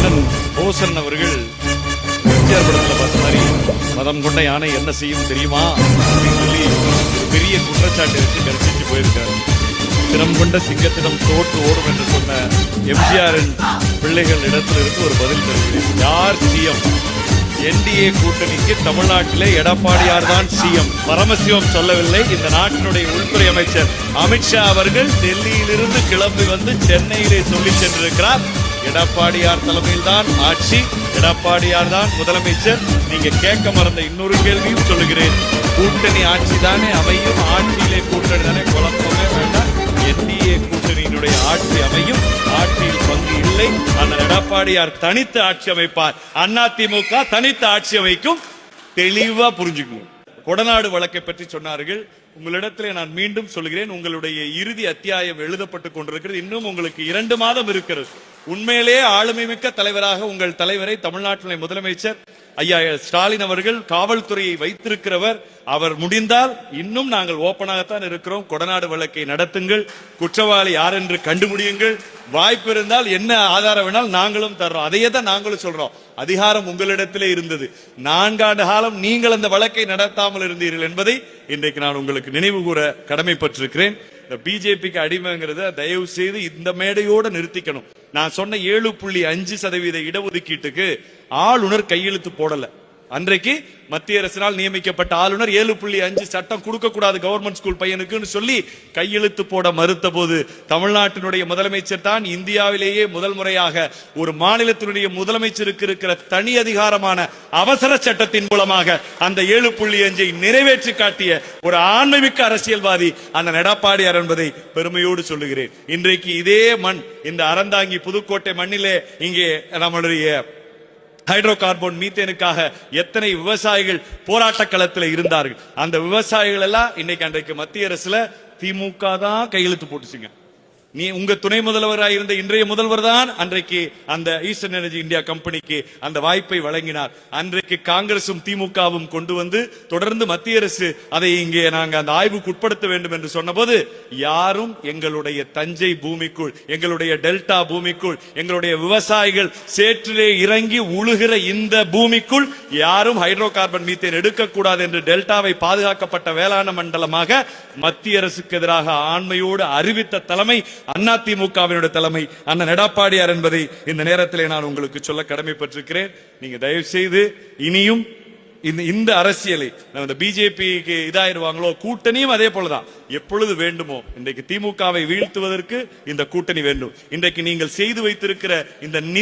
அண்ணன் போசன் அவர்கள் எம்ஜிஆர் படத்துல பார்த்த மாதிரி மதம் கொண்ட யானை என்ன செய்யும் தெரியுமா அப்படின்னு சொல்லி ஒரு பெரிய குற்றச்சாட்டு வச்சு கருத்து போயிருக்காரு. தினம் கொண்ட சிங்கத்திடம் தோற்று ஓடும் என்று சொன்ன எம்ஜிஆரின் பிள்ளைகள் இடத்திலிருந்து ஒரு பதில் தருகிறேன். யார் சிஎம்? என்டிஏ கூட்டணிக்கு தமிழ்நாட்டிலே எடப்பாடியார் தான் சிஎம். பரமசிவம் சொல்லவில்லை. இந்த நாட்டினுடைய உள்துறை அமைச்சர் அமித்ஷா அவர்கள் டெல்லியிலிருந்து கிளம்பி வந்து சென்னையிலே சொல்லி சென்றிருக்கிறார். எடப்பாடியார் தலைமையில் தான் ஆட்சி, எடப்பாடியார் தான் முதலமைச்சர். நீங்க கேட்க மறந்த இன்னொரு கேள்வியும் சொல்லுகிறேன். கூட்டணி ஆட்சி தானே அமையும், ஆட்சியிலே கூட்டணி தானே, குழப்பமே வேண்டாம். என்டிஏ கூட்டணியினுடைய ஆட்சி அமையும், ஆட்சியில் பங்கு இல்லை. அந்த எடப்பாடியார் தனித்து ஆட்சி அமைப்பார், அதிமுக தனித்து ஆட்சி அமைக்கும். தெளிவா புரிஞ்சுக்கணும். கொடநாடு வழக்கை பற்றி சொன்னார்கள். உங்களிடத்திலே நான் மீண்டும் சொல்கிறேன், உங்களுடைய இறுதி அத்தியாயம் எழுதப்பட்டுக் கொண்டிருக்கிறது. இன்னும் உங்களுக்கு 2 மாதம் இருக்கிறது. உண்மையிலேயே ஆளுமை மிக்க தலைவராக உங்கள் தலைவரை தமிழ்நாட்டினுடைய முதலமைச்சர் ஐயா ஸ்டாலின் அவர்கள் காவல்துறையை வைத்திருக்கிறவர். அவர் முடிந்தால் இன்னும் நாங்கள் ஓப்பனாகத்தான் இருக்கிறோம். கொடநாடு வழக்கை நடத்துங்கள், குற்றவாளி யார் என்று கண்டுபிடியுங்கள். வாய்ப்பு இருந்தால் என்ன ஆதாரம் வேணால் நாங்களும் தர்றோம். அதையே தான் நாங்களும் சொல்றோம். அதிகாரம் உங்களிடத்திலே இருந்தது. 4 ஆண்டு காலம் நீங்கள் அந்த வழக்கை நடத்தாமல் இருந்தீர்கள் என்பதை இன்றைக்கு நான் உங்களுக்கு நினைவு கூற கடமைப்பட்டிருக்கிறேன். பிஜேபிக்கு அடிமைங்கிறத தயவு செய்து இந்த மேடையோடு நிறுத்திக்கணும். நான் சொன்ன 7.5% இடஒதுக்கீட்டுக்கு ஆளுநர் கையெழுத்து போடல. அன்றைக்கு மத்திய அரசினால் நியமிக்கப்பட்ட ஆளுநர் 7.5 சட்டம் கொடுக்க கூடாது கவர்மெண்ட் ஸ்கூல் பையனுக்கு சொல்லி கையெழுத்து போட மறுத்த போது தமிழ்நாட்டினுடைய முதலமைச்சர் தான் இந்தியாவிலேயே முதல் முறையாக ஒரு மாநிலத்தினுடைய முதலமைச்சருக்கு இருக்கிற தனி அதிகாரமான அவசர சட்டத்தின் மூலமாக அந்த 7.5 நிறைவேற்றி காட்டிய ஒரு ஆண்மைமிக்க அரசியல்வாதி அந்த எடப்பாடியார் என்பதை பெருமையோடு சொல்லுகிறேன். இன்றைக்கு இதே மண், இந்த அறந்தாங்கி புதுக்கோட்டை மண்ணிலே இங்கே நம்மளுடைய ஹைட்ரோ கார்பன் மீத்தேனுக்காக எத்தனை விவசாயிகள் போராட்ட களத்தில் இருந்தார்கள். அந்த விவசாயிகள் எல்லாம் இன்னைக்கு அன்றைக்கு மத்திய அரசுல திமுக தான் கையெழுத்து போட்டுச்சுங்க. நீ உங்க துணை முதல்வராக இருந்த இன்றைய முதல்வர் தான் அன்றைக்கு அந்த ஈஸ்டர்ன் எனர்ஜி இந்தியா கம்பெனிக்கு அந்த வாய்ப்பை வழங்கினார். அன்றைக்கு காங்கிரசும் திமுகவும் கொண்டு வந்து தொடர்ந்து மத்திய அரசு அதை இங்கே நாங்க அந்த ஆய்வுக்கு உட்படுத்த வேண்டும் என்று சொன்னபோது யாரும் எங்களுடைய தஞ்சை பூமிக்குள், எங்களுடைய டெல்டா பூமிக்குள், எங்களுடைய விவசாயிகள் சேற்றிலே இறங்கி உழுகிற இந்த பூமிக்குள் யாரும் ஹைட்ரோ கார்பன் மீத்தேன் எடுக்கக்கூடாது என்று டெல்டாவை பாதுகாக்கப்பட்ட வேளாண் மண்டலமாக மத்திய அரசுக்கு எதிராக ஆண்மையோடு அறிவித்த தலைமை அதிமுகவினுடைய தலைமை அண்ணன் எடப்பாடியார் என்பதை இந்த நேரத்திலே நான் உங்களுக்கு சொல்ல கடமைப்பட்டிருக்கிறேன். நீங்க தயவு செய்து இனியும் இந்த அரசியலை இந்த பிஜேபிக்கு இதாயிருவாங்களோ, கூட்டணியும் அதே போலதான் எப்பொழுது வேண்டுமோ. இன்றைக்கு திமுகவை வீழ்த்துவதற்கு இந்த கூட்டணி வேண்டும். இன்றைக்கு நீங்கள் செய்து வைத்திருக்கிற இந்த நிதி